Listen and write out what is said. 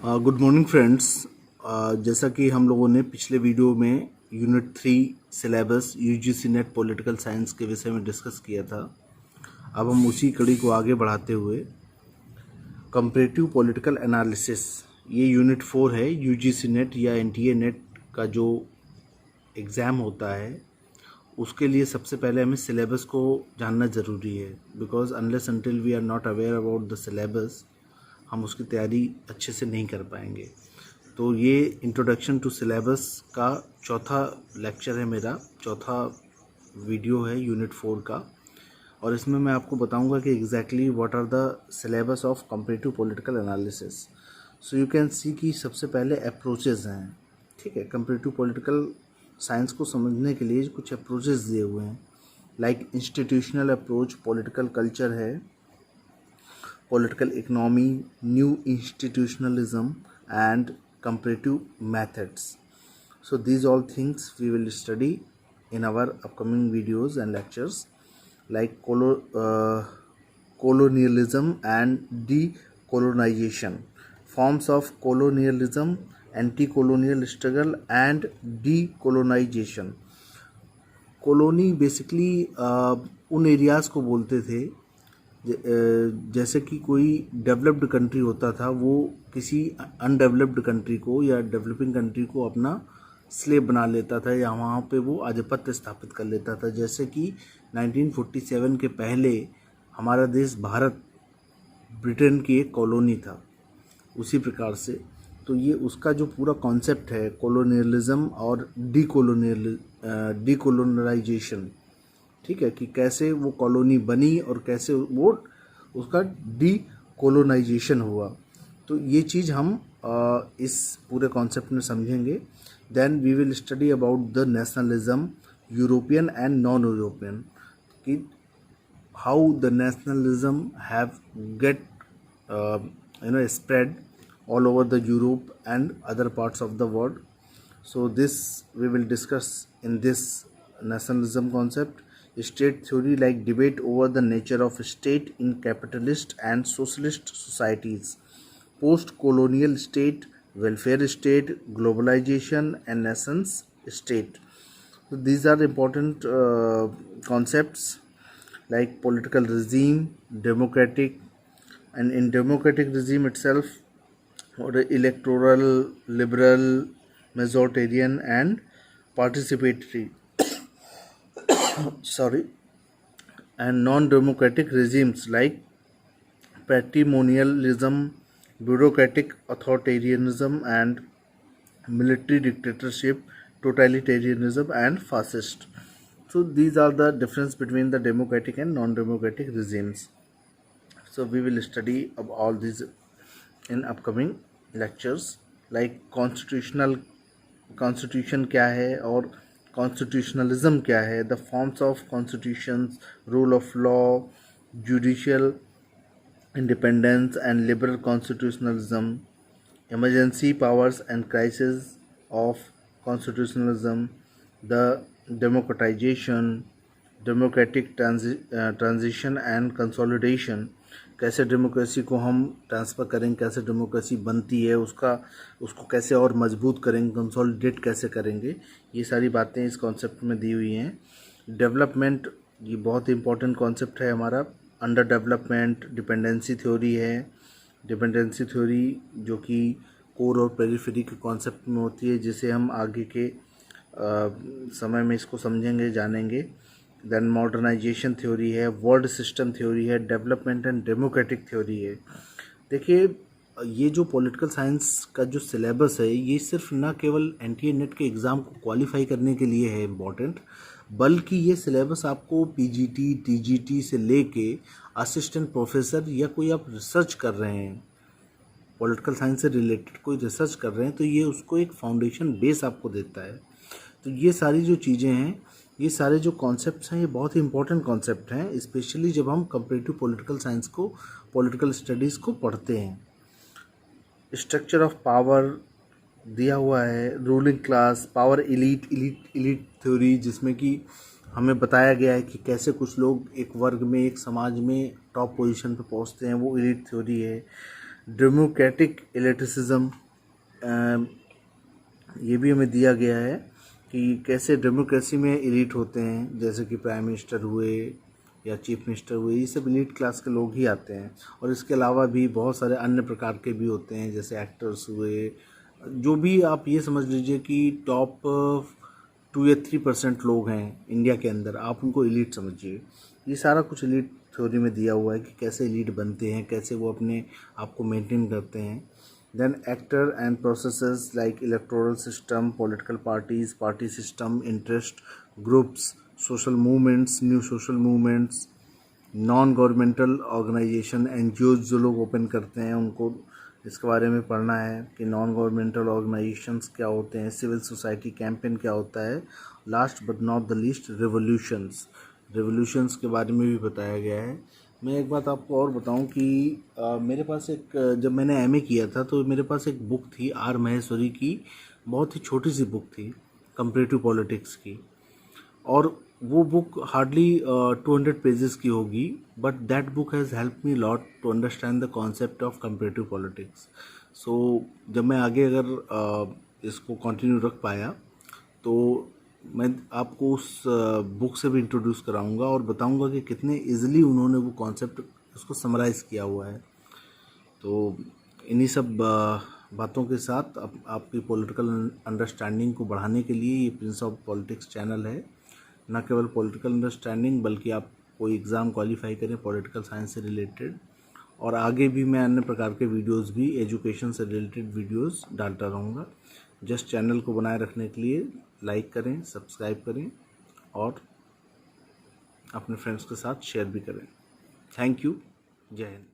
Good morning friends. जैसा कि हम लोगों ने पिछले वीडियो में unit 3 syllabus UGC net political science के विषय में डिस्कस किया था, अब हम उसी कड़ी को आगे बढ़ाते हुए कंपैरेटिव पॉलिटिकल एनालिसिस, ये यूनिट 4 है। यूजीसी नेट या एनटीए नेट का जो एग्ज़ाम होता है उसके लिए सबसे पहले हमें सिलेबस को जानना ज़रूरी है, because unless until we are not aware about the syllabus हम उसकी तैयारी अच्छे से नहीं कर पाएंगे। तो ये इंट्रोडक्शन टू सिलेबस का चौथा लेक्चर है, मेरा चौथा वीडियो है यूनिट 4 का, और इसमें मैं आपको बताऊंगा कि exactly what are the syllabus of comparative political analysis. So you can see कि सबसे पहले अप्रोचेस हैं, ठीक है। कंपैरेटिव पॉलिटिकल साइंस को समझने के लिए कुछ अप्रोचेस दिए हुए हैं, like institutional approach, political culture है, political economy, new institutionalism and comparative methods. So these all things we will study in our upcoming videos and lectures, like colonialism and decolonization, forms of colonialism, anti-colonial struggle and decolonization. Colony basically उन areas को बोलते थे जैसे कि कोई developed country होता था, वो किसी अनडेवलप्ड कंट्री को या डेवलपिंग कंट्री को अपना स्लेव बना लेता था या वहाँ पे वो आधिपत्य स्थापित कर लेता था। जैसे कि 1947 के पहले हमारा देश भारत ब्रिटेन की एक कॉलोनी था, उसी प्रकार से तो ये उसका जो पूरा कॉन्सेप्ट है कॉलोनियलिज्म और डीकोलोनलाइजेशन, ठीक है, कि कैसे वो कॉलोनी बनी और कैसे वो उसका डीकोलोनाइजेशन हुआ। तो ये चीज़ हम इस पूरे कॉन्सेप्ट में समझेंगे। Then we will study about the nationalism, European and non European, कि how the nationalism have get spread all over the Europe and other parts of the world. So this we will discuss in this nationalism concept. State theory, like debate over the nature of state in capitalist and socialist societies, post-colonial state, welfare state, globalization and nations state. So these are important concepts, like political regime, democratic, and in democratic regime itself, or electoral, liberal, majoritarian and participatory and non-democratic regimes like patrimonialism, bureaucratic authoritarianism and military dictatorship, totalitarianism and fascist. So these are the difference between the democratic and non-democratic regimes. So we will study of all these in upcoming lectures, like constitution क्या है और constitutionalism क्या है, the forms of constitutions, rule of law, judicial independence and liberal constitutionalism, emergency powers and crisis of constitutionalism, the democratisation, democratic transition and consolidation, कैसे democracy को हम transfer करेंगे, कैसे डेमोक्रेसी बनती है, उसको कैसे और मजबूत करेंगे, कंसोलिडेट कैसे करेंगे, ये सारी बातें इस कॉन्सेप्ट में दी हुई हैं। डेवलपमेंट, ये बहुत ही इंपॉर्टेंट कॉन्सेप्ट है हमारा। अंडर डेवलपमेंट, डिपेंडेंसी थ्योरी है, डिपेंडेंसी थ्योरी जो कि कोर और पेरिफेरी के कॉन्सेप्ट में होती है, जिसे हम आगे के समय में इसको समझेंगे, जानेंगे। देन मॉडर्नाइजेशन थ्योरी है, वर्ल्ड सिस्टम थ्योरी है, डेवलपमेंट एंड डेमोक्रेटिक थ्योरी है। देखिए, ये जो पॉलिटिकल साइंस का जो सिलेबस है, ये सिर्फ ना केवल एनटीए नेट के एग्ज़ाम को क्वालिफाई करने के लिए है इम्पॉर्टेंट, बल्कि ये सिलेबस आपको पीजीटी, टीजीटी से लेके असिस्टेंट प्रोफेसर या कोई आप रिसर्च कर रहे हैं, पॉलिटिकल साइंस से रिलेटेड कोई रिसर्च कर रहे हैं, तो ये उसको एक फाउंडेशन बेस आपको देता है। तो ये सारी जो चीज़ें हैं, ये सारे जो कॉन्सेप्ट्स हैं, ये बहुत ही इंपॉर्टेंट कॉन्सेप्ट हैं, स्पेशली जब हम कंपैरेटिव पॉलिटिकल साइंस को, पॉलिटिकल स्टडीज़ को पढ़ते हैं। स्ट्रक्चर ऑफ पावर दिया हुआ है, ruling class, power, elite theory, जिसमें कि हमें बताया गया है कि कैसे कुछ लोग एक वर्ग में, एक समाज में टॉप पोजीशन पे पहुंचते हैं, वो इलीट थ्योरी है। डेमोक्रेटिक इलिटिसिज्म, ये भी हमें दिया गया है कि कैसे डेमोक्रेसी में एलिट होते हैं, जैसे कि प्राइम मिनिस्टर हुए या चीफ मिनिस्टर हुए, ये सब एलिट क्लास के लोग ही आते हैं। और इसके अलावा भी बहुत सारे अन्य प्रकार के भी होते हैं, जैसे एक्टर्स हुए, जो भी आप ये समझ लीजिए कि टॉप 2 या 3% लोग हैं इंडिया के अंदर, आप उनको एलिट समझिए। ये सारा कुछ एलिट थ्योरी में दिया हुआ है कि कैसे एलिट बनते हैं, कैसे वो अपने आप को मेंटेन करते हैं। Then actor and processes like electoral system, political parties, party system, interest groups, social movements, new social movements, non governmental organization, NGOs जो लोग ओपन करते हैं उनको इसके बारे में पढ़ना है कि नॉन गवर्नमेंटल ऑर्गेनाइजेशंस क्या होते हैं, सिविल सोसाइटी कैंपेन क्या होता है, last but not the least revolutions के बारे में भी बताया गया है। मैं एक बात आपको और बताऊं कि मेरे पास जब मैंने MA किया था तो मेरे पास एक बुक थी R महेश्वरी की, बहुत ही छोटी सी बुक थी कंपैरेटिव पॉलिटिक्स की, और वो बुक हार्डली 200 पेजेस की होगी, but that book has help me lot to understand the concept of comparative politics. So जब मैं आगे अगर इसको कंटिन्यू रख पाया तो मैं आपको उस बुक से भी इंट्रोड्यूस कराऊंगा और बताऊंगा कि कितने इजीली उन्होंने वो कॉन्सेप्ट उसको समराइज़ किया हुआ है। तो इन्हीं सब बातों के साथ आपकी पॉलिटिकल अंडरस्टैंडिंग को बढ़ाने के लिए ये प्रिंस ऑफ पॉलिटिक्स चैनल है। न केवल पॉलिटिकल अंडरस्टैंडिंग बल्कि आप कोई एग्ज़ाम क्वालिफाई करें पॉलिटिकल साइंस से रिलेटेड, और आगे भी मैं अन्य प्रकार के वीडियोस भी एजुकेशन से रिलेटेड वीडियोस डालता रहूँगा। जस्ट चैनल को बनाए रखने के लिए लाइक करें, सब्सक्राइब करें और अपने फ्रेंड्स के साथ शेयर भी करें। Thank you. जय हिंद।